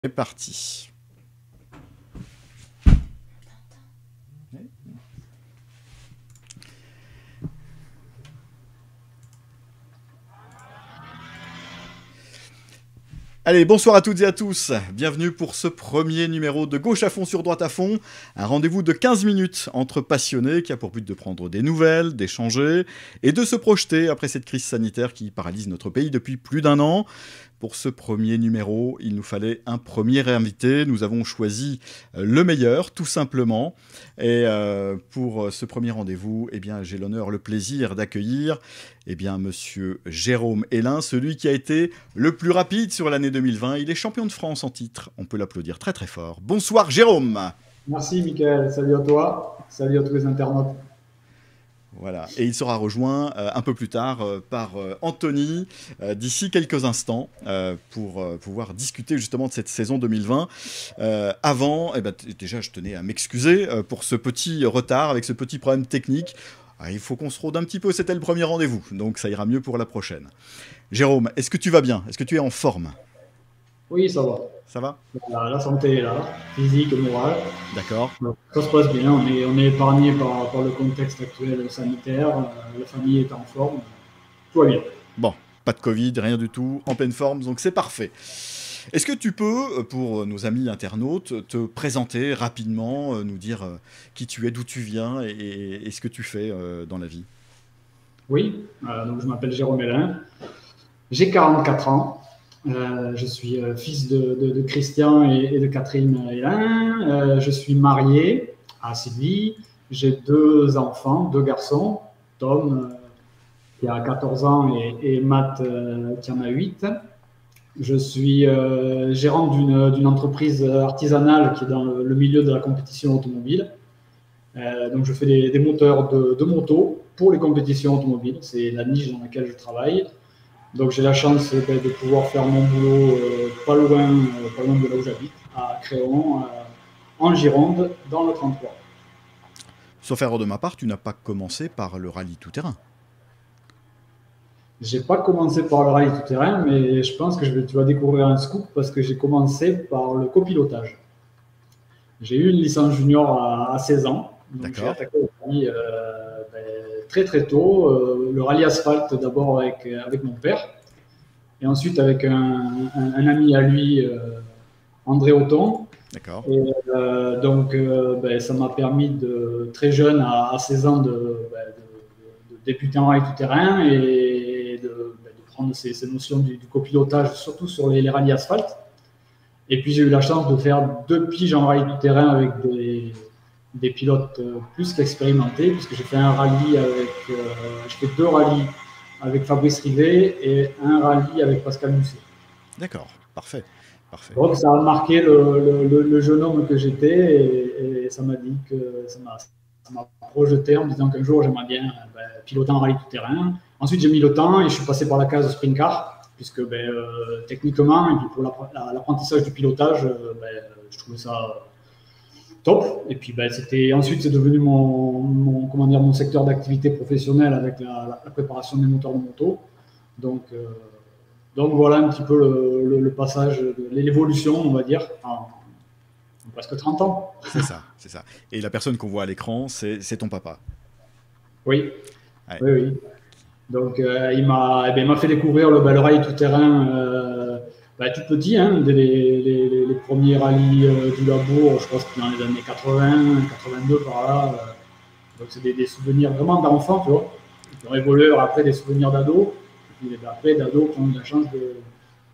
C'est parti. Allez, bonsoir à toutes et à tous. Bienvenue pour ce premier numéro de Gauche à fond sur droite à fond. Un rendez-vous de 15 minutes entre passionnés qui a pour but de prendre des nouvelles, d'échanger et de se projeter après cette crise sanitaire qui paralyse notre pays depuis plus d'un an. Pour ce premier numéro, il nous fallait un premier invité. Nous avons choisi le meilleur, tout simplement. Et pour ce premier rendez-vous, eh bien, j'ai l'honneur, le plaisir d'accueillir monsieur Jérôme Hélin, celui qui a été le plus rapide sur l'année 2020. Il est champion de France en titre. On peut l'applaudir très très fort. Bonsoir Jérôme. Merci Mickaël, salut à toi, salut à tous les internautes. Voilà, et il sera rejoint un peu plus tard par Anthony d'ici quelques instants pour pouvoir discuter justement de cette saison 2020. Avant, déjà je tenais à m'excuser pour ce petit retard avec ce petit problème technique. Il faut qu'on se rôde un petit peu, c'était le premier rendez-vous, donc ça ira mieux pour la prochaine. Jérôme, est-ce que tu vas bien? Est-ce que tu es en forme? Oui, ça va. Ça va? La santé est là, physique et morale. D'accord. Ça se passe bien, on est épargné par le contexte actuel sanitaire, la famille est en forme, tout va bien. Bon, pas de Covid, rien du tout, en pleine forme, donc c'est parfait. Est-ce que tu peux, pour nos amis internautes, te présenter rapidement, nous dire qui tu es, d'où tu viens et ce que tu fais dans la vie? Oui, donc je m'appelle Jérôme Hélin, j'ai 44 ans, je suis fils de Christian et de Catherine Hélin, je suis marié à Sylvie, j'ai deux enfants, deux garçons, Tom qui a 14 ans et Matt qui en a 8. Je suis gérant d'une entreprise artisanale qui est dans le milieu de la compétition automobile. Donc je fais des moteurs de moto pour les compétitions automobiles. C'est la niche dans laquelle je travaille. Donc j'ai la chance de pouvoir faire mon boulot pas loin de là où j'habite, à Créon, en Gironde, dans le 33. Sauf erreur de ma part, tu n'as pas commencé par le rallye tout-terrain. J'ai pas commencé par le rallye tout-terrain, mais je pense que tu vas découvrir un scoop parce que j'ai commencé par le copilotage. J'ai eu une licence junior à 16 ans, donc j'ai attaqué le rallye très très tôt. Le rallye asphalte d'abord avec mon père, et ensuite avec un ami à lui, André Auton. D'accord. Et donc ça m'a permis de très jeune, à 16 ans, de débuter en rallye tout-terrain et de prendre ces notions du copilotage, surtout sur les rallyes asphalte. Et puis j'ai eu la chance de faire 2 piges en rallye tout-terrain avec des pilotes plus qu'expérimentés, puisque j'ai fait un rallye j'ai fait 2 rallyes avec Fabrice Rivet et un rallye avec Pascal Mousset. D'accord, parfait. Parfait. Donc ça a marqué le jeune homme que j'étais et ça m'a dit que ça m'a projeté en me disant qu'un jour j'aimerais bien piloter en rallye tout-terrain. Ensuite j'ai mis le temps et je suis passé par la case sprint car, puisque techniquement et puis pour l'apprentissage du pilotage, je trouvais ça top. Et puis ensuite c'est devenu mon secteur d'activité professionnelle avec la préparation des moteurs de moto. Donc voilà un petit peu le passage, l'évolution, on va dire, en presque 30 ans. C'est ça, c'est ça. Et la personne qu'on voit à l'écran, c'est ton papa. Oui, ouais. Oui. Donc il m'a fait découvrir le rallye tout-terrain tout petit, hein, dès les premiers rallyes du Labour, je pense que dans les années 80, 82 par là. Donc c'est des souvenirs vraiment d'enfant, tu vois. Qui ont évolué après des souvenirs d'ado. Et puis après d'ados qui ont eu la chance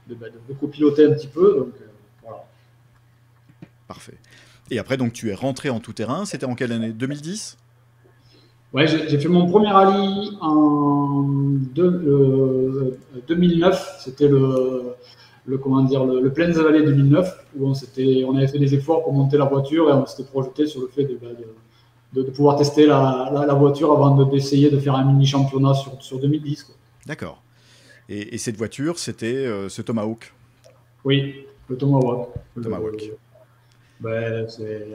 de copiloter un petit peu. Donc voilà. Parfait. Et après, donc, tu es rentré en tout-terrain. C'était en quelle année? 2010? Ouais, j'ai fait mon premier rallye en 2009. C'était le Plaines Vallées 2009, où on avait fait des efforts pour monter la voiture et on s'était projeté sur le fait de pouvoir tester la voiture avant d'essayer de faire un mini championnat sur 2010. Quoi. D'accord. Et cette voiture, c'était ce Tomahawk? Oui, le Tomahawk. Tomahawk. C'est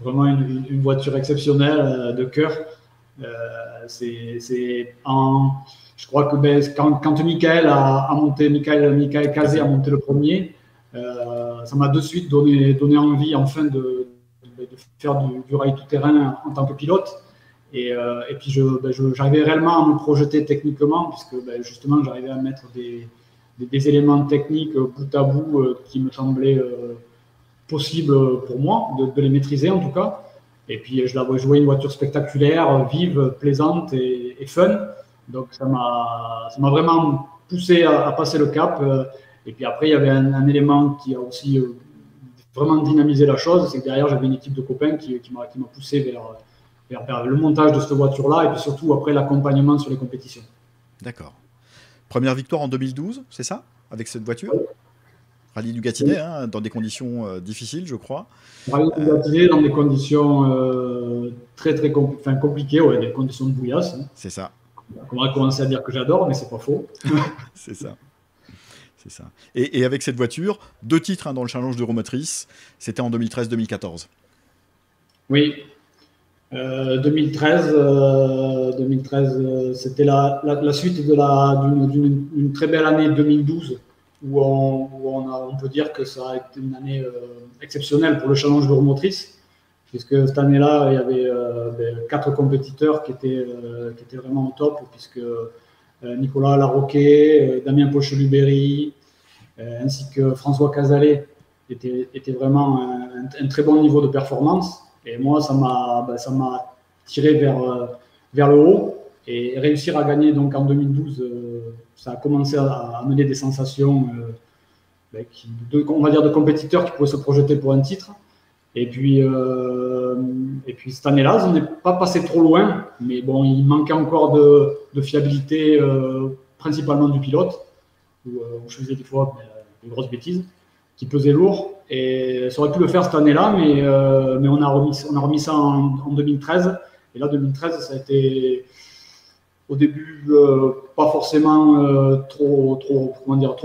vraiment une voiture exceptionnelle de cœur. Je crois que quand Michael Cazé a monté le premier, Ça m'a de suite donné envie enfin de faire du rallye tout-terrain en tant que pilote. Et puis j'arrivais réellement à me projeter techniquement, puisque justement j'arrivais à mettre des éléments techniques bout à bout qui me semblaient possibles pour moi, de les maîtriser en tout cas. Et puis je voyais une voiture spectaculaire, vive, plaisante et fun. Donc ça m'a vraiment poussé à passer le cap. Et puis après, il y avait un élément qui a aussi vraiment dynamisé la chose, c'est que derrière, j'avais une équipe de copains qui m'a poussé vers le montage de cette voiture-là et puis surtout après l'accompagnement sur les compétitions. D'accord. Première victoire en 2012, c'est ça? Avec cette voiture? Rallye du Gâtinais, hein, dans des conditions difficiles, je crois. Rallye du Gâtinais dans des conditions très compliquées, ouais, des conditions de bouillasse. Hein. C'est ça. On va commencer à dire que j'adore, mais c'est pas faux. C'est ça. C'est ça. Et avec cette voiture, 2 titres dans le challenge d'Euromotrice, c'était en 2013-2014. Oui. 2013, c'était la suite d'une très belle année 2012 où on peut dire que ça a été une année exceptionnelle pour le challenge d'Euromotrice, puisque cette année-là, il y avait 4 compétiteurs qui étaient vraiment au top, puisque Nicolas Larroquet, Damien Pochelu-Berry, ainsi que François Casalet étaient vraiment un très bon niveau de performance. Et moi, ça m'a tiré vers le haut. Et réussir à gagner donc en 2012, ça a commencé à amener des sensations, on va dire, de compétiteurs qui pouvaient se projeter pour un titre. Et puis cette année-là, on n'est pas passé trop loin, mais bon, il manquait encore de fiabilité, principalement du pilote, où je faisais des fois des grosses bêtises, qui pesaient lourd. Et ça aurait pu le faire cette année-là, mais on a remis ça en 2013. Et là, 2013, ça a été au début pas forcément trop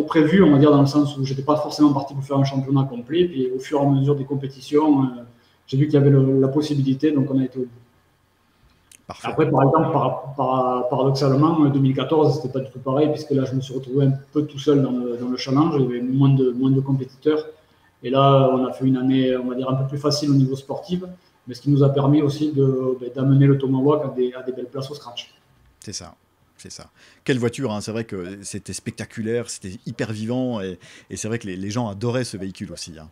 prévu, on va dire, dans le sens où j'étais pas forcément parti pour faire un championnat complet. Puis au fur et à mesure des compétitions, j'ai vu qu'il y avait la possibilité, donc on a été au bout. Parfait. Après, par exemple, paradoxalement, 2014, c'était pas du tout pareil, puisque là, je me suis retrouvé un peu tout seul dans le challenge. Il y avait moins de compétiteurs. Et là, on a fait une année, on va dire, un peu plus facile au niveau sportif, mais ce qui nous a permis aussi d'amener le Tomahawk à des belles places au scratch. C'est ça. C'est ça. Quelle voiture, hein. C'est vrai que c'était spectaculaire, c'était hyper vivant, et c'est vrai que les gens adoraient ce véhicule aussi. Hein.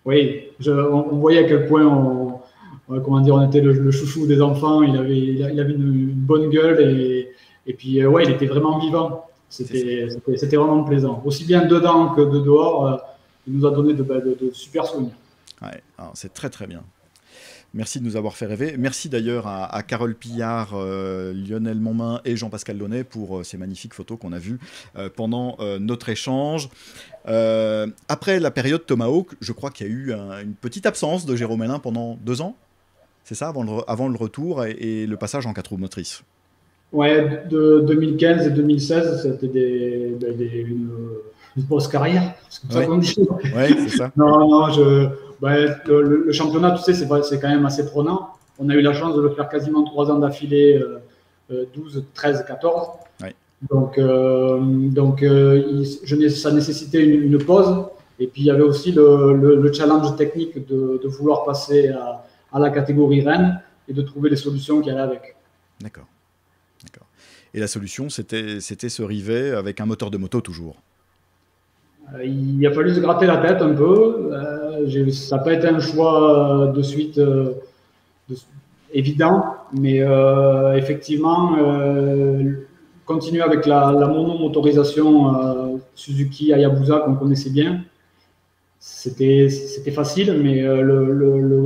Oui, on voyait à quel point on était le chouchou des enfants. Il avait une bonne gueule et puis il était vraiment vivant. C'était vraiment plaisant. Aussi bien dedans que de dehors, il nous a donné de super souvenirs. Ouais, c'est très très bien. Merci de nous avoir fait rêver. Merci d'ailleurs à Carole Pillard, Lionel Monmain et Jean-Pascal Launay pour ces magnifiques photos qu'on a vues pendant notre échange. Après la période Tomahawk, je crois qu'il y a eu une petite absence de Jérôme Mélin pendant 2 ans. C'est ça, avant le retour et le passage en 4 roues motrices. Ouais, de 2015 et 2016, c'était une grosse carrière. C'est ça qu'on dit. Ouais, c'est ça. Non, le championnat, tu sais, c'est quand même assez prenant. On a eu la chance de le faire quasiment 3 ans d'affilée, 12, 13, 14. Ouais. Donc ça nécessitait une pause. Et puis, il y avait aussi le challenge technique de vouloir passer à la catégorie Rennes et de trouver les solutions qui allaient avec. D'accord. Et la solution, c'était ce rivet avec un moteur de moto toujours. Il a fallu se gratter la tête un peu. Ça n'a pas été un choix de suite évident, mais effectivement, continuer avec la monomotorisation Suzuki Hayabusa qu'on connaissait bien, c'était facile, mais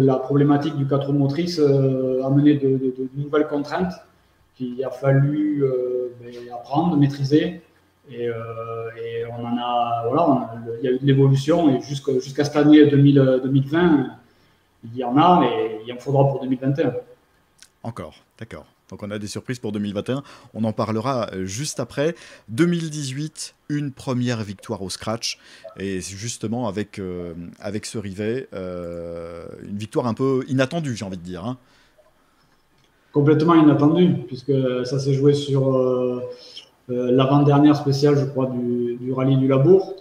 la problématique du 4 roues motrices a mené de nouvelles contraintes qu'il a fallu apprendre, maîtriser. Et on en a, il y a eu de l'évolution et jusqu'à cette année 2020, il y en a et il en faudra pour 2021. Encore, d'accord. Donc on a des surprises pour 2021. On en parlera juste après. 2018, une première victoire au scratch. Et justement avec ce rivet, une victoire un peu inattendue, j'ai envie de dire. Hein. Complètement inattendue, puisque ça s'est joué sur l'avant-dernière spéciale, je crois, du rallye du Labour.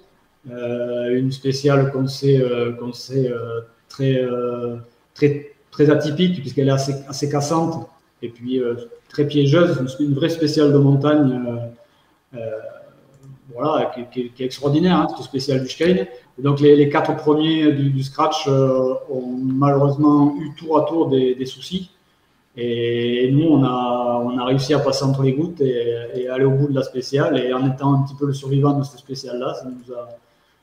une spéciale qu'on sait très, très atypique puisqu'elle est assez cassante et puis très piégeuse, une vraie spéciale de montagne voilà, qui est extraordinaire, hein, cette spéciale du Chicane. Donc les 4 premiers du scratch ont malheureusement eu tour à tour des soucis. Et nous, on a réussi à passer entre les gouttes et aller au bout de la spéciale. Et en étant un petit peu le survivant de cette spéciale-là, ça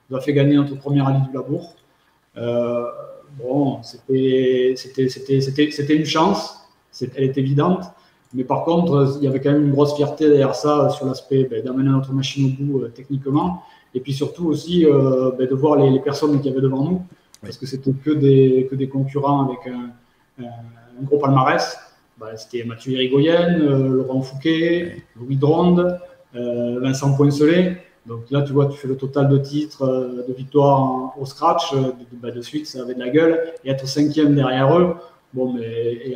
nous a fait gagner notre première rallye du Labour. Bon, c'était une chance, elle est évidente. Mais par contre, il y avait quand même une grosse fierté derrière ça sur l'aspect d'amener notre machine au bout techniquement. Et puis surtout aussi de voir les personnes qu'il y avait devant nous. Parce que c'était que des concurrents avec un gros palmarès. C'était Mathieu Irigoyen, Laurent Fouquet, Louis Dronde, Vincent Poincelet. Donc là, tu vois, tu fais le total de titres, de victoires au scratch. De suite, ça avait de la gueule. Et être 5e derrière eux, bon, mais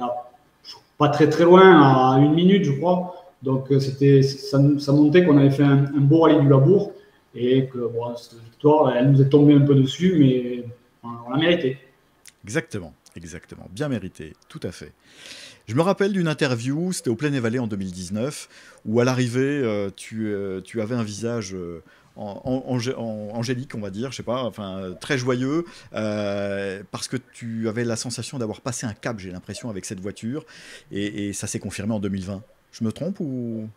pas très très loin, à 1 minute, je crois. Donc ça montait qu'on avait fait un beau rallye du Labour et que bon, cette victoire, elle nous est tombée un peu dessus, mais on l'a mérité. Exactement, bien mérité, tout à fait. Je me rappelle d'une interview, c'était au Plaine-et-Vallée en 2019, où à l'arrivée, tu avais un visage angélique, on va dire, je sais pas, enfin très joyeux, parce que tu avais la sensation d'avoir passé un cap, j'ai l'impression, avec cette voiture, et ça s'est confirmé en 2020. Je me trompe ou...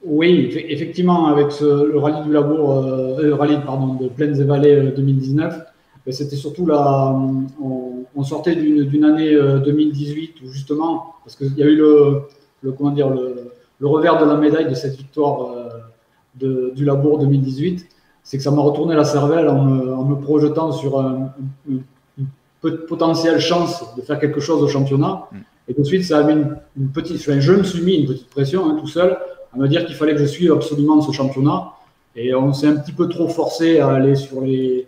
Oui, effectivement, avec le rallye du Labour, le rallye pardon, de Plaines-et-Vallées 2019, c'était surtout là, on sortait d'une année 2018 où justement, parce qu'il y a eu comment dire, le revers de la médaille de cette victoire du Labour 2018, c'est que ça m'a retourné la cervelle en me projetant sur une potentielle chance de faire quelque chose au championnat. Et tout de suite, ça a mis une petite, je me suis mis une petite pression tout seul à me dire qu'il fallait que je suive absolument ce championnat. Et on s'est un petit peu trop forcé à aller sur les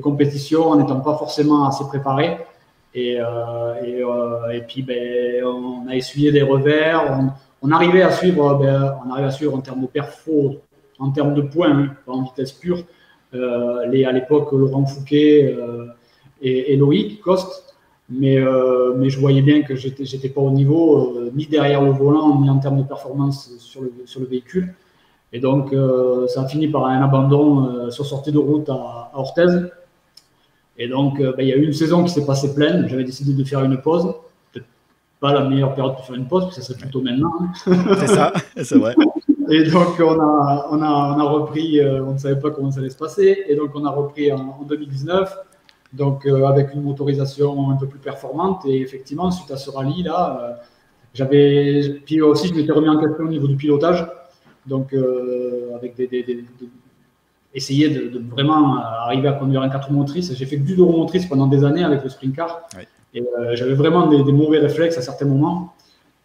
compétitions en n'étant pas forcément assez préparé. Et puis, on a essuyé des revers. On arrivait à suivre, en termes de perfo, en termes de points, pas en vitesse pure. À l'époque, Laurent Fouquet et Loïc Coste. Mais je voyais bien que j'étais pas au niveau, ni derrière le volant, ni en termes de performance sur le véhicule. Et donc, ça a fini par un abandon sur sortie de route à Orthez. Et donc, il y a eu une saison qui s'est passée pleine. J'avais décidé de faire une pause. Peut-être pas la meilleure période pour faire une pause, parce que ça serait plutôt maintenant. C'est ça, c'est vrai. Et donc, on a repris, on ne savait pas comment ça allait se passer. Et donc, on a repris en 2019. Donc, avec une motorisation un peu plus performante. Et effectivement, suite à ce rallye-là, puis aussi, je m'étais remis en question au niveau du pilotage. Donc, avec essayer de vraiment arriver à conduire un 4 roues motrices. J'ai fait que du 2 roues motrices pendant des années avec le sprint car. Oui. Et j'avais vraiment des mauvais réflexes à certains moments.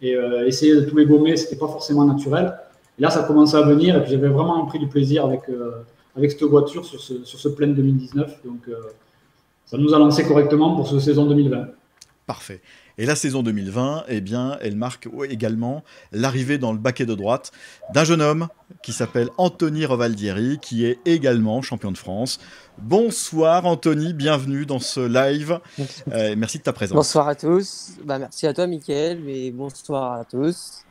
Et essayer de tous les gommer, c'était pas forcément naturel. Et là, ça commençait à venir. Et puis, j'avais vraiment pris du plaisir avec cette voiture sur ce plein 2019. Donc, ça nous a lancé correctement pour cette saison 2020. Parfait. Et la saison 2020, eh bien, elle marque également l'arrivée dans le baquet de droite d'un jeune homme qui s'appelle Anthony Revaldieri, qui est également champion de France. Bonsoir Anthony, bienvenue dans ce live. Merci de ta présence. Bonsoir à tous. Merci à toi Mickaël, et bonsoir à tous.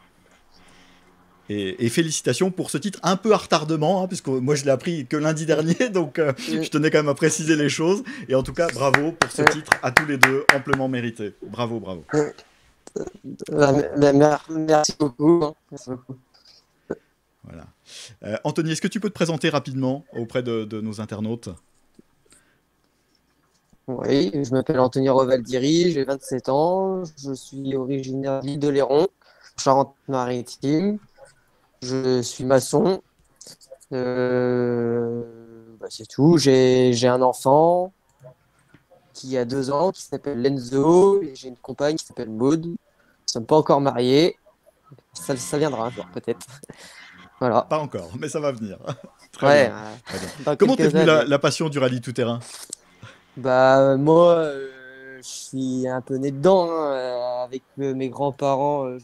Et félicitations pour ce titre un peu à retardement, puisque moi je l'ai appris que lundi dernier, donc je tenais quand même à préciser les choses. Et en tout cas, bravo pour ce titre à tous les deux, amplement mérité. Bravo, bravo. Merci beaucoup. Merci beaucoup. Voilà. Anthony, est-ce que tu peux te présenter rapidement auprès de nos internautes ? Oui, je m'appelle Anthony Revaldieri, j'ai 27 ans, je suis originaire d'Île de Léron, Charente-Maritime. Je suis maçon. C'est tout. J'ai un enfant qui a 2 ans, qui s'appelle Lenzo, et j'ai une compagne qui s'appelle Maud. Nous ne sommes pas encore mariés. Ça viendra un jour, peut-être. Voilà. Pas encore, mais ça va venir. Très bien. Comment t'es venue la passion du rallye tout-terrain ? Moi, je suis un peu né dedans, avec mes grands-parents.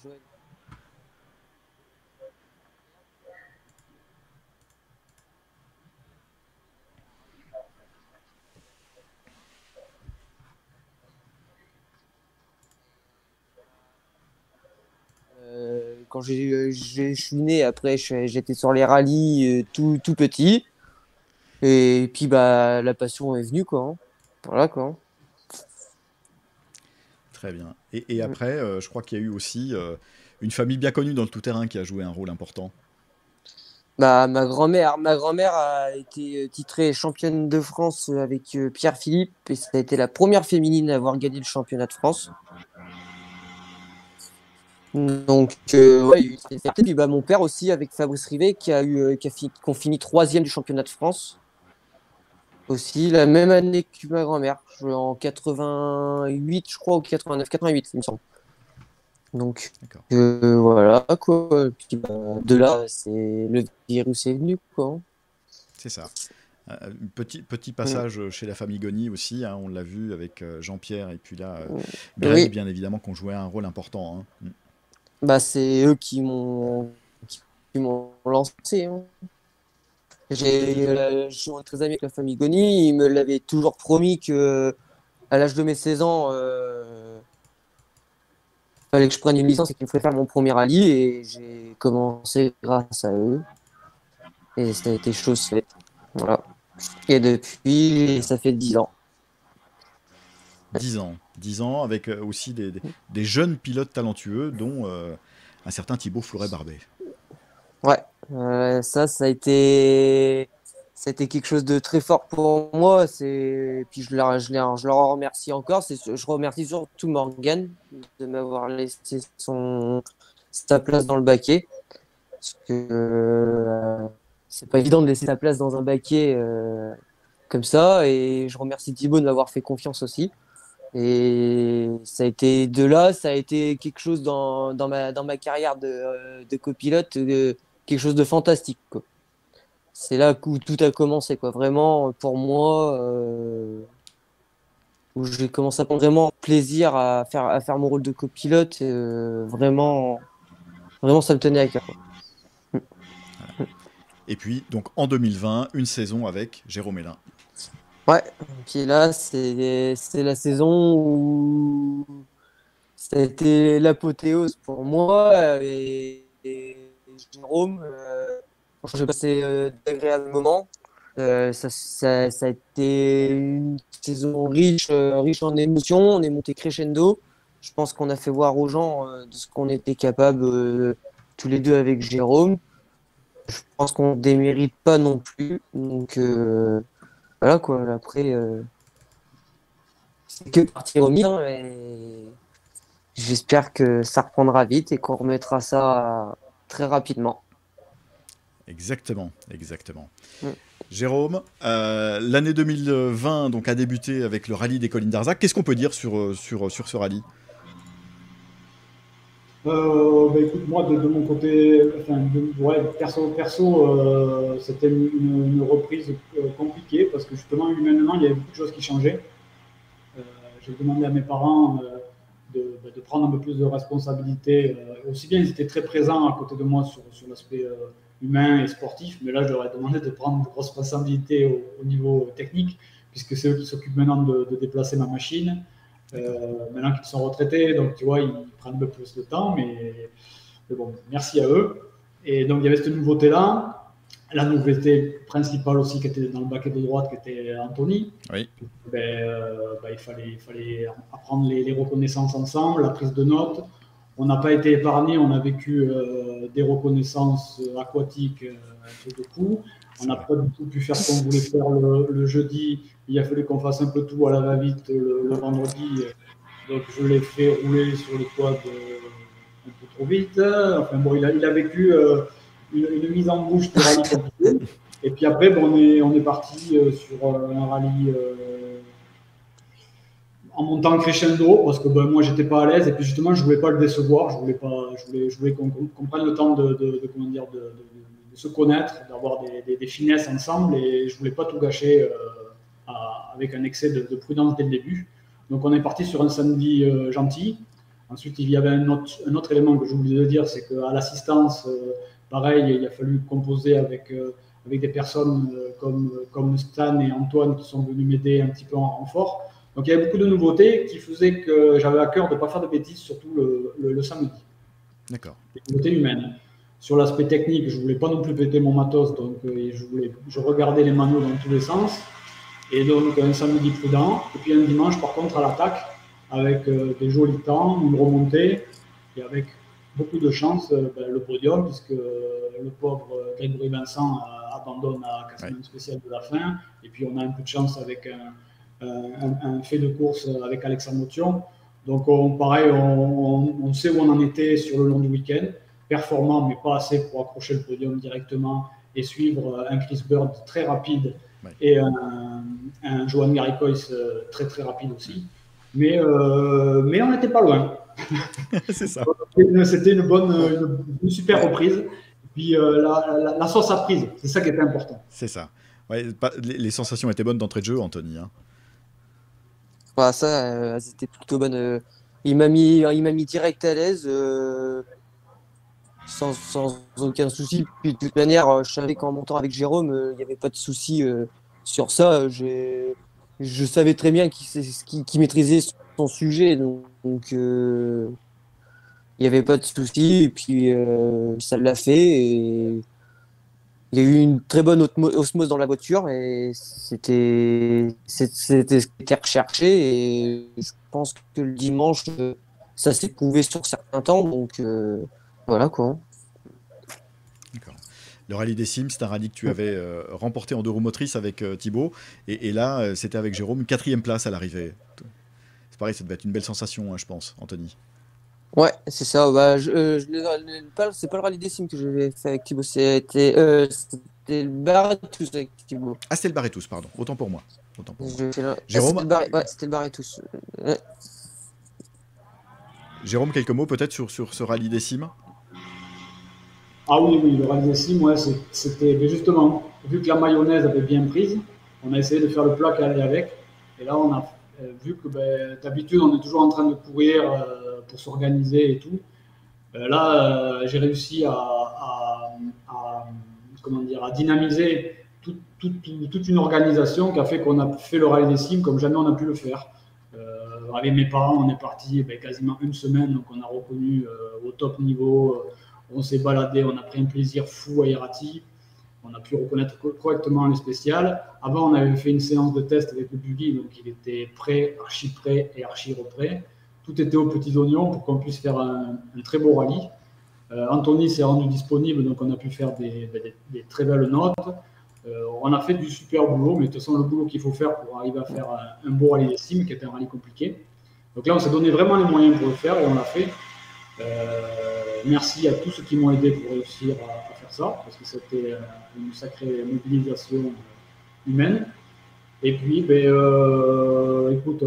quand je suis né, après, j'étais sur les rallyes tout petit. Et puis, bah, la passion est venue, quoi, hein. Voilà, quoi. Très bien. Et après, je crois qu'il y a eu aussi une famille bien connue dans le tout-terrain qui a joué un rôle important. Bah, ma grand-mère a été titrée championne de France avec Pierre Philippe et ça a été la première féminine à avoir gagné le championnat de France. Donc, ouais, il y a eu cette fierté. Puis bah, mon père aussi avec Fabrice Rivet qui ont fini troisième du championnat de France. Aussi, la même année que ma grand-mère, en 88, je crois, ou 89, 88, il me semble. Donc, D'accord. voilà, quoi. Puis, bah, de là, le virus est venu, quoi. C'est ça. Petit passage chez la famille Goni aussi, hein, on l'a vu avec Jean-Pierre et puis là, Greg, Oui, bien évidemment, qui ont joué un rôle important, hein. bah, c'est eux qui m'ont lancé, hein. Je suis très ami avec la famille Goni. Ils me l'avaient toujours promis que à l'âge de mes 16 ans, fallait que je prenne une licence et qu'il me ferait faire mon premier rallye. Et j'ai commencé grâce à eux. Et ça a été chose faite. Voilà. Et depuis, ça fait 10 ans. 10 ans. 10 ans avec aussi des jeunes pilotes talentueux, dont un certain Thibaut Fleuret-Barbet. Ouais. Ça a été quelque chose de très fort pour moi. Puis je leur remercie encore. Je remercie surtout Morgan de m'avoir laissé sa place dans le baquet. Parce que c'est pas évident de laisser sa place dans un baquet comme ça. Et je remercie Thibaut de m'avoir fait confiance aussi. Et ça a été de là, ça a été quelque chose dans ma carrière de copilote, quelque chose de fantastique, quoi. C'est là où tout a commencé, quoi. Vraiment, pour moi, où j'ai commencé à prendre vraiment plaisir à faire mon rôle de copilote. Vraiment, vraiment, ça me tenait à cœur, quoi. Et puis, donc en 2020, une saison avec Jérôme Hélin. Ouais, puis là, c'est la saison où ça a été l'apothéose pour moi et Jérôme. Franchement, j'ai passé d'agréables moments. Ça a été une saison riche en émotions. On est monté crescendo. Je pense qu'on a fait voir aux gens de ce qu'on était capable tous les deux avec Jérôme. Je pense qu'on ne démérite pas non plus. Donc voilà quoi. Après, c'est que partie remise, hein, et j'espère que ça reprendra vite et qu'on remettra ça très rapidement. Exactement, exactement. Mm. Jérôme, l'année 2020 donc, a débuté avec le rallye des collines d'Arzac. Qu'est-ce qu'on peut dire sur ce rallye? Bah, écoute, moi, de mon côté, enfin, ouais, perso, c'était une reprise compliquée parce que justement, humainement, il y avait beaucoup de choses qui changeaient. J'ai demandé à mes parents de prendre un peu plus de responsabilité. Aussi bien, ils étaient très présents à côté de moi sur l'aspect humain et sportif, mais là, je leur ai demandé de prendre de responsabilités au niveau technique, puisque c'est eux qui s'occupent maintenant de déplacer ma machine. Maintenant qu'ils sont retraités, donc tu vois, ils prennent un peu plus de temps, mais bon, merci à eux. Et donc, il y avait cette nouveauté-là. La nouveauté principale aussi qui était dans le baquet de droite, qui était Anthony. Oui. Il fallait apprendre les reconnaissances ensemble, la prise de notes. On n'a pas été épargné, on a vécu des reconnaissances aquatiques un peu de coup. On n'a pas du tout pu faire ce qu'on voulait faire le jeudi. Il a fallu qu'on fasse un peu tout à la va-vite le vendredi. Donc je l'ai fait rouler sur le quad un peu trop vite. Enfin bon, il a vécu une mise en bouche de rallye compliquée. Et puis après, bon, on est parti sur un rallye en montant crescendo parce que ben, moi j'étais pas à l'aise et puis justement je voulais pas le décevoir, je voulais qu'on prenne le temps comment dire, de se connaître, d'avoir des finesses ensemble et je voulais pas tout gâcher avec un excès de prudence dès le début. Donc on est parti sur un samedi gentil. Ensuite il y avait un autre élément que j'ai oublié de dire, c'est qu'à l'assistance, pareil, il a fallu composer avec des personnes comme Stan et Antoine qui sont venus m'aider un petit peu en renfort. Donc il y avait beaucoup de nouveautés qui faisaient que j'avais à cœur de ne pas faire de bêtises, surtout le samedi. D'accord. Côté humaine. Sur l'aspect technique, je ne voulais pas non plus péter mon matos, donc je regardais les manuaux dans tous les sens. Et donc un samedi prudent, et puis un dimanche par contre à l'attaque, avec des jolis temps, une remontée, et avec beaucoup de chance, le podium, puisque le pauvre Grégory Vincent abandonne à la semaine spéciale de la fin, et puis on a un peu de chance avec un fait de course avec Alexandre Motion. Donc pareil, on sait où on en était sur le long du week-end, performant mais pas assez pour accrocher le podium directement et suivre un Chris Bird très rapide et un Johan Garrikois très très rapide aussi. Mais on n'était pas loin. C'est ça. C'était une super reprise. Et puis la sauce a prise, c'est ça qui était important. C'est ça. Ouais, les sensations étaient bonnes d'entrée de jeu, Anthony. Hein. Voilà, ça, c'était plutôt bonne. Il m'a mis direct à l'aise, sans aucun souci. Puis de toute manière, je savais qu'en montant avec Jérôme, il n'y avait pas de souci sur ça. Je savais très bien qu'il maîtrisait son sujet, donc il n'y avait pas de souci. Et puis ça l'a fait. Et il y a eu une très bonne osmose dans la voiture et c'était ce qui était recherché. Et je pense que le dimanche, ça s'est prouvé sur certains temps. Donc voilà quoi. D'accord. Le rallye des Sims, c'est un rallye que tu avais remporté en 2 roues motrices avec Thibaut. Et là, c'était avec Jérôme, 4e place à l'arrivée. C'est pareil, ça devait être une belle sensation, hein, je pense, Anthony. Ouais, c'est ça. Bah, c'est pas le rallye des Sims que j'avais fait avec Thibaut, c'était le Barrettous avec Thibaut. Ah, c'était le Barrettous, pardon. Autant pour moi. Jérôme, c'était le Barrettous. Ouais. Jérôme, quelques mots peut-être sur ce rallye des Sims. Ah oui, le rallye des Sims, ouais, c'était justement, vu que la mayonnaise avait bien prise, on a essayé de faire le plat qui allait avec. Et là, on a vu que d'habitude, on est toujours en train de courir pour s'organiser et tout. Là, j'ai réussi à dynamiser toute une organisation qui a fait qu'on a fait le rallye des Sims comme jamais on a pu le faire. Avec mes parents, on est parti quasiment une semaine, donc on a reconnu au top niveau. On s'est baladé, on a pris un plaisir fou à Irati. On a pu reconnaître correctement les spéciales. Avant, on avait fait une séance de test avec le buggy, donc il était prêt et archi reprêt. Tout était aux petits oignons pour qu'on puisse faire un très beau rallye. Anthony s'est rendu disponible, donc on a pu faire des très belles notes. On a fait du super boulot, mais de toute façon, le boulot qu'il faut faire pour arriver à faire un beau rallye des Sims, qui était un rallye compliqué. Donc là, on s'est donné vraiment les moyens pour le faire et on l'a fait. Merci à tous ceux qui m'ont aidé pour réussir à faire ça, parce que c'était une sacrée mobilisation humaine. Et puis, écoute,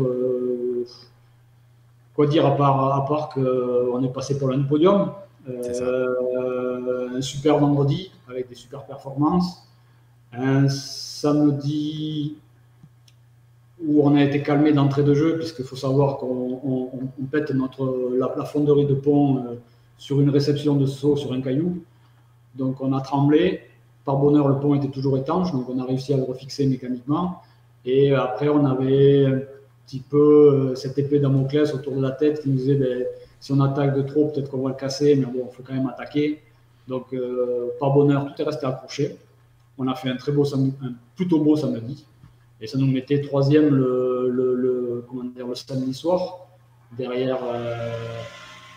quoi dire à part qu'on est passé pour le podium. Un super vendredi avec des super performances. Un samedi où on a été calmé d'entrée de jeu, puisqu'il faut savoir qu'on pète la fonderie de pont sur une réception de saut sur un caillou. Donc on a tremblé. Par bonheur, le pont était toujours étanche, donc on a réussi à le refixer mécaniquement. Et après, on avait un petit peu cette épée Damoclès autour de la tête qui nous disait si on attaque de trop, peut-être qu'on va le casser, mais bon, il faut quand même attaquer. Donc par bonheur, tout est resté accroché. On a fait un plutôt beau samedi. Et ça nous mettait 3e le samedi soir, derrière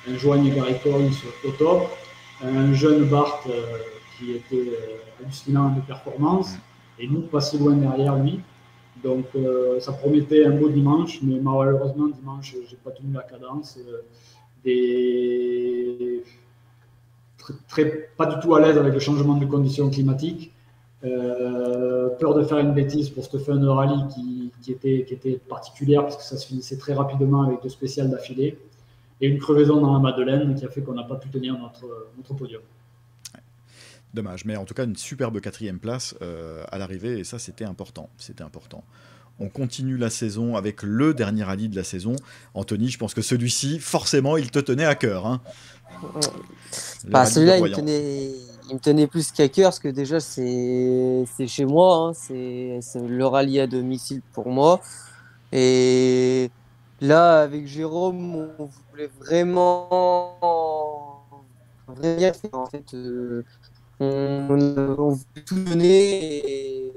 un Johan Garrikois au top, un jeune Bart qui était hallucinant de performance, et nous pas si loin derrière lui. Donc ça promettait un beau dimanche, mais malheureusement dimanche j'ai pas tenu la cadence. Pas du tout à l'aise avec le changement de conditions climatiques. Peur de faire une bêtise pour cette fin de rallye qui était particulière parce que ça se finissait très rapidement avec 2 spéciales d'affilée et une crevaison dans la Madeleine qui a fait qu'on n'a pas pu tenir notre podium. Ouais. Dommage, mais en tout cas une superbe 4e place à l'arrivée et ça c'était important. On continue la saison avec le dernier rallye de la saison. Anthony, je pense que celui-ci, forcément, il te tenait à cœur. Hein. Celui-là, il me tenait plus qu'à cœur parce que déjà, c'est chez moi. Hein, c'est le rallye à domicile pour moi. Et là, avec Jérôme, on voulait vraiment vrai bien fait. En fait, on voulait tout donner et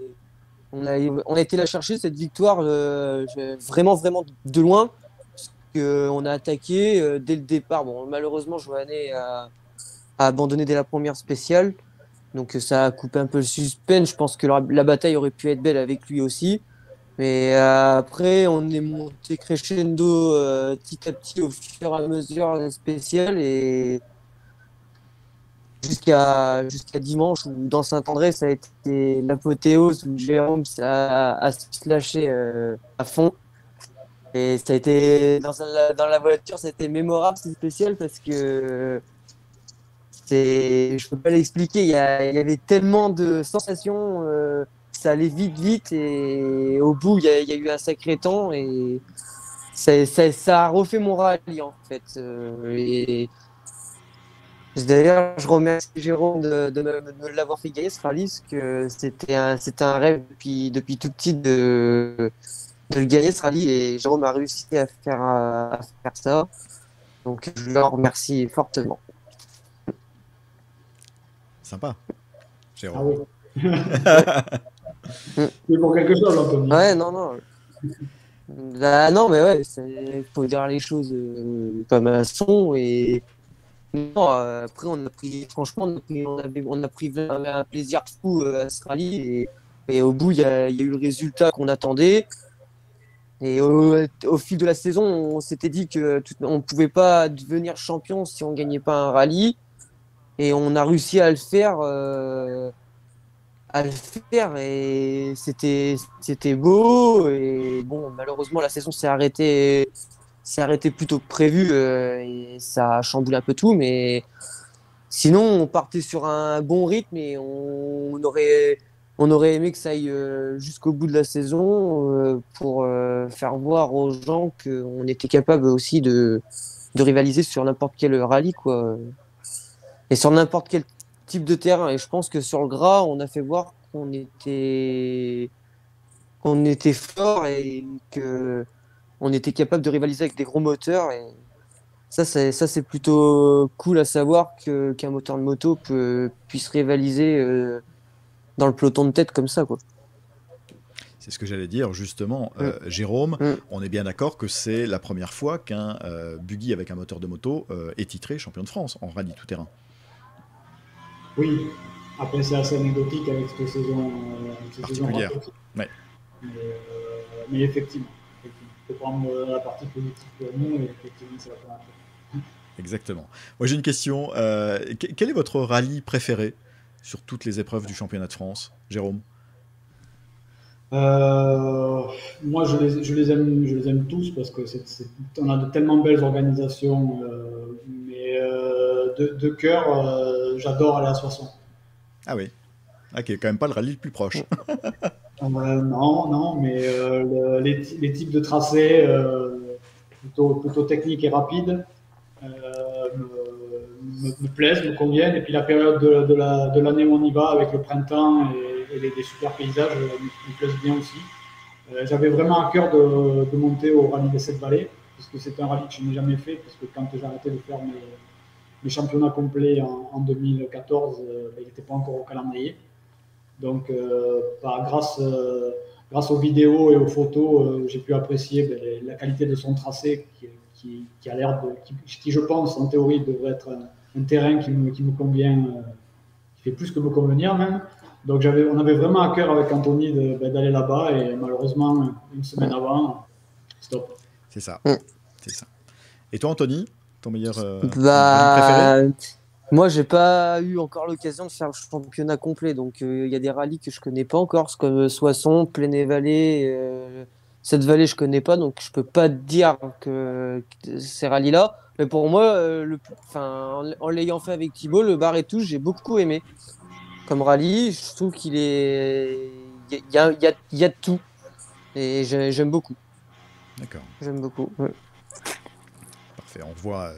on a été la chercher cette victoire vraiment, vraiment de loin. On a attaqué dès le départ. Bon, malheureusement, a abandonné dès la première spéciale. Donc ça a coupé un peu le suspense. Je pense que la bataille aurait pu être belle avec lui aussi. Mais après, on est monté crescendo petit à petit au fur et à mesure des spéciales et jusqu'à dimanche où dans Saint-André, ça a été l'apothéose où Jérôme a se lâché à fond. Et ça a été dans la voiture, ça a été mémorable, c'est spécial parce que je peux pas l'expliquer. Il y avait tellement de sensations, ça allait vite, vite, et au bout, il y a eu un sacré temps et ça a refait mon rallye en fait. Et d'ailleurs, je remercie Jérôme de me l'avoir fait gagner ce rallye, parce que c'était un rêve depuis tout petit de le gagner ce rallye, et Jérôme a réussi à faire ça. Donc, je le remercie fortement. Sympa, Ah Jérôme. oui. Mm. C'est pour quelque chose, Anthony. Ouais, non, non. Bah, non, mais ouais, il faut dire les choses comme elles sont. Et non, après, franchement, on a pris un plaisir fou à ce rallye. Et au bout, il y a eu le résultat qu'on attendait. Et au fil de la saison, on s'était dit on ne pouvait pas devenir champion si on gagnait pas un rallye. Et on a réussi à le faire, et c'était beau. Et bon, malheureusement, la saison s'est arrêtée plus tôt que prévu, et ça a chamboulé un peu tout. Mais sinon, on partait sur un bon rythme et on aurait aimé que ça aille jusqu'au bout de la saison, pour faire voir aux gens qu'on était capable aussi de rivaliser sur n'importe quel rallye, quoi. Et sur n'importe quel type de terrain. Et je pense que sur le gras, on a fait voir qu'on était fort et que on était capable de rivaliser avec des gros moteurs. Et ça, c'est plutôt cool à savoir qu'un moteur de moto puisse rivaliser dans le peloton de tête comme ça, quoi. C'est ce que j'allais dire, justement. Mm. Jérôme, Mm. on est bien d'accord que c'est la première fois qu'un buggy avec un moteur de moto est titré champion de France en rallye tout-terrain. Oui. Après, c'est assez anecdotique avec cette saison Particulière. Ouais. Mais effectivement, il faut prendre la partie positive pour nous, et effectivement, c'est la première fois. Exactement. Moi, j'ai une question. Quel est votre rallye préféré sur toutes les épreuves du championnat de France, Jérôme? Moi, je les aime tous parce que on a de tellement belles organisations, mais de cœur, j'adore aller à Soissons. Ah oui. Ah, qui est quand même pas le rallye le plus proche. Non, non, mais les types de tracés plutôt techniques et rapides me plaisent, me conviennent. Et puis la période de l'année où on y va, avec le printemps et des super paysages, me plaisent bien aussi. J'avais vraiment à cœur de monter au rallye des Sept Vallées, puisque c'est un rallye que je n'ai jamais fait, parce que quand j'ai arrêté de faire mes championnats complets en 2014, il n'était pas encore au calendrier. Donc, grâce aux vidéos et aux photos, j'ai pu apprécier la qualité de son tracé, qui a l'air qui, je pense, en théorie, devrait être un terrain qui me convient, qui fait plus que me convenir même. Donc, on avait vraiment à cœur avec Anthony d'aller là-bas, et malheureusement, une semaine avant, stop. C'est ça. Mm. C'est ça. Et toi, Anthony, ton rallye Bah, préféré? moi, j'ai pas eu encore l'occasion de faire le championnat complet. Donc, il y a des rallyes que je connais pas encore, comme Soissons, Plaine-et-Vallée. Cette vallée, je connais pas, donc je peux pas te dire que ces rallyes-là. Mais pour moi, en l'ayant fait avec Thibaut, le bar et tout, j'ai beaucoup aimé. Comme rallye, je trouve qu'il est. Il y a de tout. Et j'aime beaucoup. D'accord. J'aime beaucoup. Ouais. fait. On voit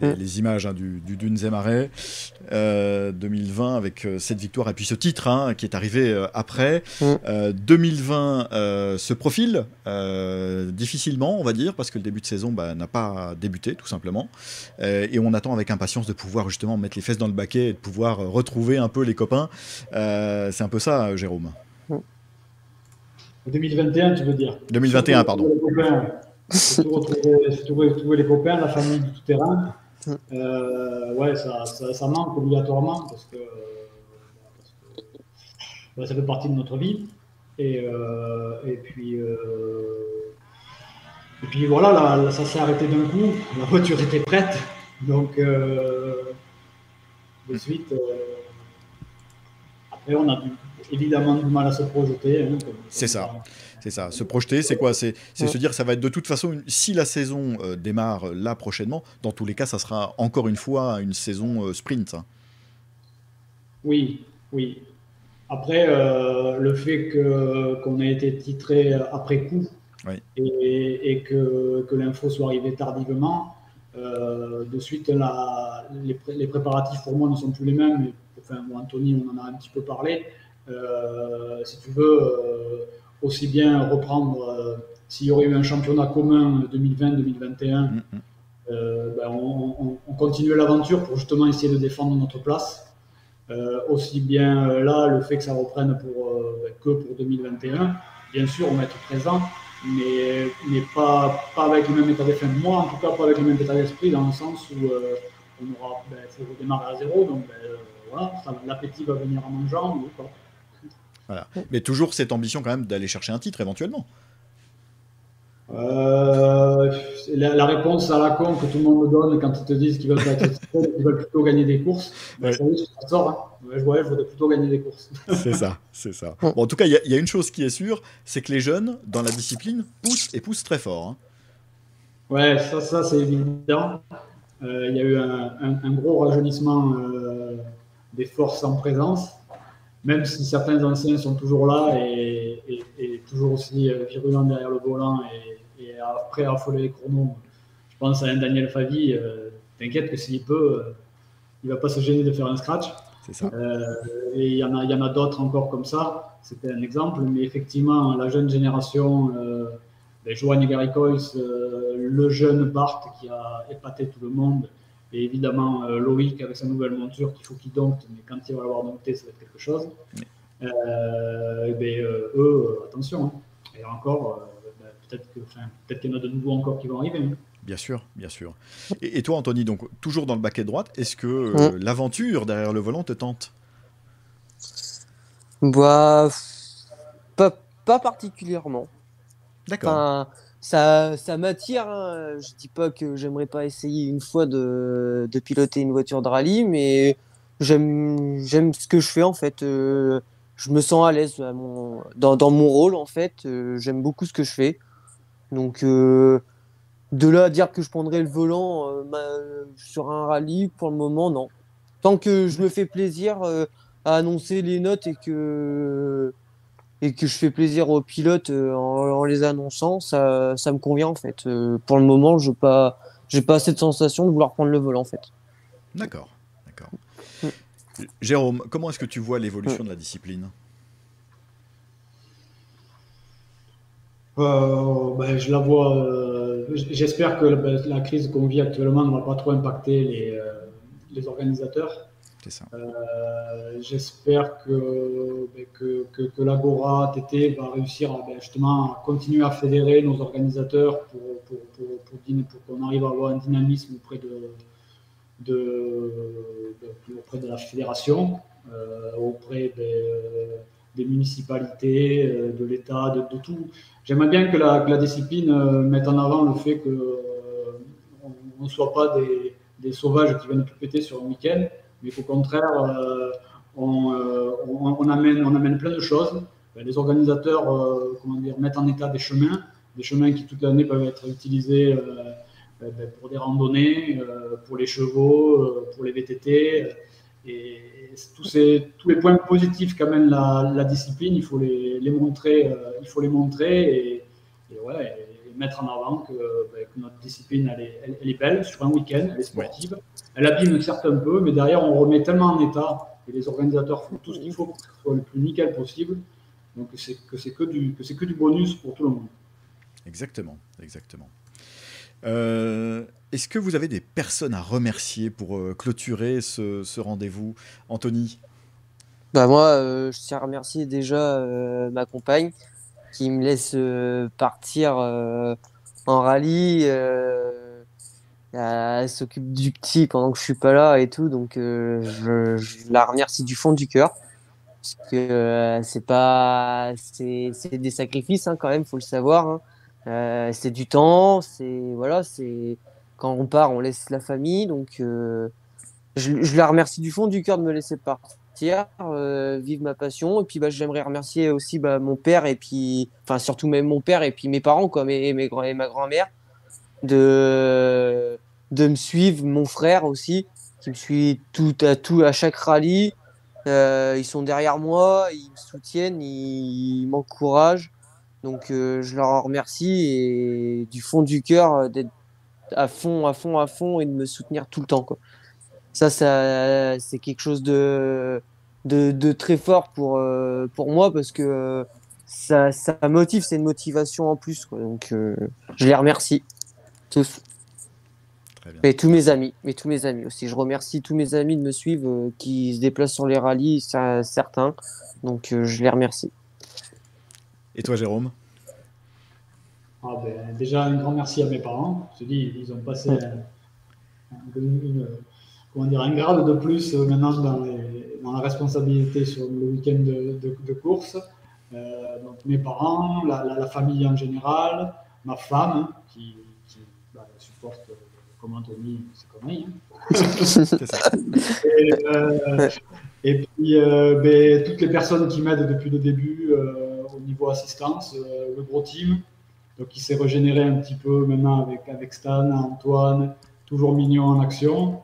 les images du Dunes et Marais 2020 avec cette victoire et puis ce titre qui est arrivé après. 2020 se profile difficilement, on va dire, parce que le début de saison n'a pas débuté, tout simplement. Et on attend avec impatience de pouvoir justement mettre les fesses dans le baquet et de pouvoir retrouver un peu les copains. C'est un peu ça, Jérôme. 2021, tu veux dire? 2021, pardon. Surtout retrouver les copains, la famille du tout-terrain. Ouais, ça manque obligatoirement parce que ça fait partie de notre vie. Et puis voilà, là, ça s'est arrêté d'un coup. La voiture était prête. Donc, de suite, après, on a évidemment du mal à se projeter. C'est ça. C'est ça. Se projeter, c'est quoi? C'est se dire, ça va être de toute façon, si la saison démarre là prochainement, dans tous les cas, ça sera encore une fois une saison sprint. Oui. Après, le fait qu'on ait été titré après coup et que l'info soit arrivée tardivement, de suite, les préparatifs pour moi ne sont plus les mêmes. Moi, Anthony, on en a un petit peu parlé. Si tu veux, aussi bien reprendre, s'il y aurait eu un championnat commun 2020-2021, on continuait l'aventure pour justement essayer de défendre notre place. Aussi bien là, le fait que ça reprenne que pour 2021, bien sûr, on va être présent, mais pas avec le même état d'esprit. Moi, en tout cas, pas avec le même état d'esprit, dans le sens où on aura, faut redémarrer à zéro, donc voilà, l'appétit va venir en mangeant. Ou pas. Voilà. Mais toujours cette ambition quand même d'aller chercher un titre éventuellement. La réponse à la con que tout le monde me donne quand ils te disent qu'ils veulent plutôt gagner des courses, ça y est, ça sort. Je voudrais plutôt gagner des courses. C'est ça. Bon, en tout cas, il y a une chose qui est sûre, c'est que les jeunes, dans la discipline, poussent très fort. Ouais, ça c'est évident. Il y a eu un gros rajeunissement des forces en présence, même si certains anciens sont toujours là et toujours aussi virulents derrière le volant et prêts à affoler les chronos. Je pense à un Daniel Favi, t'inquiète que s'il peut, il ne va pas se gêner de faire un scratch. C'est ça. Et il y en a d'autres encore comme ça, c'était un exemple, mais effectivement, la jeune génération, Johan Garikois, le jeune Bart qui a épaté tout le monde, et évidemment Loïc avec sa nouvelle monture qu'il faut qu'il dompte, mais quand il va l'avoir dompté, ça va être quelque chose. Eux, attention. Et encore, peut-être qu'il y en a de nouveaux encore qui vont arriver. Bien sûr. Et toi, Anthony, donc toujours dans le baquet droite, est-ce que l'aventure derrière le volant te tente? Pas particulièrement. D'accord. Enfin, ça m'attire. Je dis pas que j'aimerais pas essayer une fois de piloter une voiture de rallye, mais j'aime ce que je fais en fait. Je me sens à l'aise dans mon rôle en fait. J'aime beaucoup ce que je fais. Donc de là à dire que je prendrais le volant sur un rallye, pour le moment, non. Tant que je me fais plaisir à annoncer les notes et que je fais plaisir aux pilotes en les annonçant, ça me convient en fait. Pour le moment, j'ai pas cette sensation de vouloir prendre le volant en fait. D'accord. Jérôme, comment est-ce que tu vois l'évolution de la discipline? Je la vois. J'espère que la crise qu'on vit actuellement ne va pas trop impacter les organisateurs. C'est ça. J'espère que l'Agora TT va réussir justement à continuer à fédérer nos organisateurs pour qu'on arrive à avoir un dynamisme auprès de la fédération, auprès des municipalités, de l'État, de tout. J'aimerais bien que la discipline mette en avant le fait qu'on ne soit pas des sauvages qui viennent tout péter sur un week-end, mais qu'au contraire, on amène plein de choses. Les organisateurs mettent en état des chemins qui toute l'année peuvent être utilisés pour des randonnées, pour les chevaux, pour les VTT. Et tous les points positifs qu'amène la discipline, il faut les montrer. Et mettre en avant que notre discipline, elle est belle sur un week-end, elle est sportive. Elle abîme certes un peu, mais derrière, on remet tellement en état et les organisateurs font tout ce qu'il faut pour que ce soit le plus nickel possible. Donc, c'est que du bonus pour tout le monde. Exactement, exactement. Est-ce que vous avez des personnes à remercier pour clôturer ce rendez-vous, Anthony? Bah moi, je tiens à remercier déjà ma compagne qui me laisse partir en rallye. Elle s'occupe du petit pendant que je suis pas là et tout, donc je la remercie du fond du cœur. Parce que c'est des sacrifices hein, quand même, faut le savoir. Hein. C'est du temps, c'est quand on part, on laisse la famille, donc je la remercie du fond du cœur de me laisser partir, vivre ma passion. Et puis j'aimerais remercier aussi mon père et puis, enfin surtout même mon père et puis mes parents quoi, et ma grand-mère de me suivre, mon frère aussi qui me suit tout à chaque rallye. Ils sont derrière moi, ils me soutiennent, ils m'encouragent. Donc je leur en remercie et du fond du cœur d'être à fond et de me soutenir tout le temps, quoi. Ça c'est quelque chose de très fort pour moi parce que ça motive, c'est une motivation en plus, quoi. Donc je les remercie tous. Très bien. Et tous mes amis aussi. Je remercie tous mes amis de me suivre, qui se déplacent sur les rallyes, certains. Donc je les remercie. Et toi, Jérôme? Déjà, un grand merci à mes parents. Je te dis, ils ont passé un grade de plus maintenant dans la responsabilité sur le week-end de course. Donc mes parents, la famille en général, ma femme qui supporte comme Anthony, c'est comme elle. C'est ça. Et puis toutes les personnes qui m'aident depuis le début au niveau assistance, le gros team, donc qui s'est régénéré un petit peu maintenant avec Stan, Antoine, toujours mignon en action.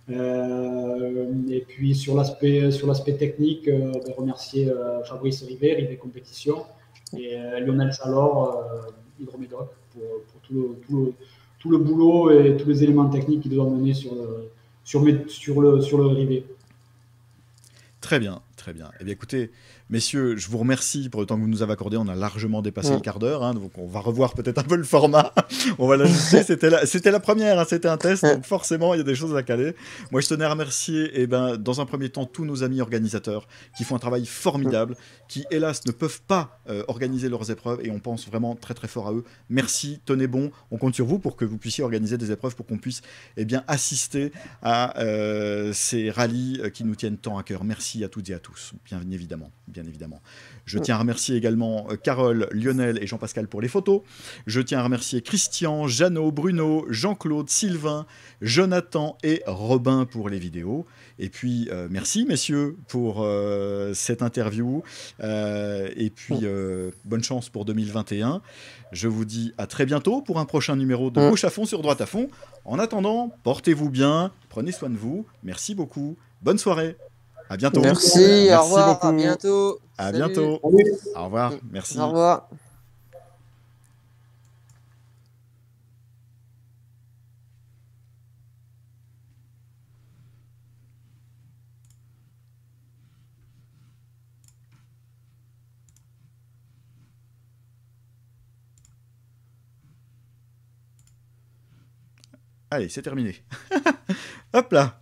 Et puis sur l'aspect technique, remercier Fabrice Rivet Compétition, et Lionel Salor, Hydromédoc, pour tout le boulot et tous les éléments techniques qu'ils doivent mener sur le Rivet. Très bien, très bien. Eh bien, écoutez, messieurs, je vous remercie pour le temps que vous nous avez accordé. On a largement dépassé le quart d'heure, hein, donc on va revoir peut-être un peu le format. On va l'ajuster. C'était la première, hein, c'était un test, donc forcément, il y a des choses à caler. Moi, je tenais à remercier, dans un premier temps, tous nos amis organisateurs qui font un travail formidable, qui, hélas, ne peuvent pas organiser leurs épreuves, et on pense vraiment très très fort à eux. Merci, tenez bon. On compte sur vous pour que vous puissiez organiser des épreuves, pour qu'on puisse assister à ces rallyes qui nous tiennent tant à cœur. Merci à toutes et à tous, bien évidemment. Je tiens à remercier également Carole, Lionel et Jean-Pascal pour les photos. Je tiens à remercier Christian, Jeannot, Bruno, Jean-Claude, Sylvain, Jonathan et Robin pour les vidéos. Et puis, merci messieurs pour cette interview. Et puis, bonne chance pour 2021. Je vous dis à très bientôt pour un prochain numéro de Gauche à fond sur Droite à fond. En attendant, portez-vous bien, prenez soin de vous. Merci beaucoup. Bonne soirée. À bientôt. Merci, au revoir, beaucoup. À bientôt. À Salut. bientôt. Salut. Au revoir, merci. Au revoir. Allez, c'est terminé. Hop là.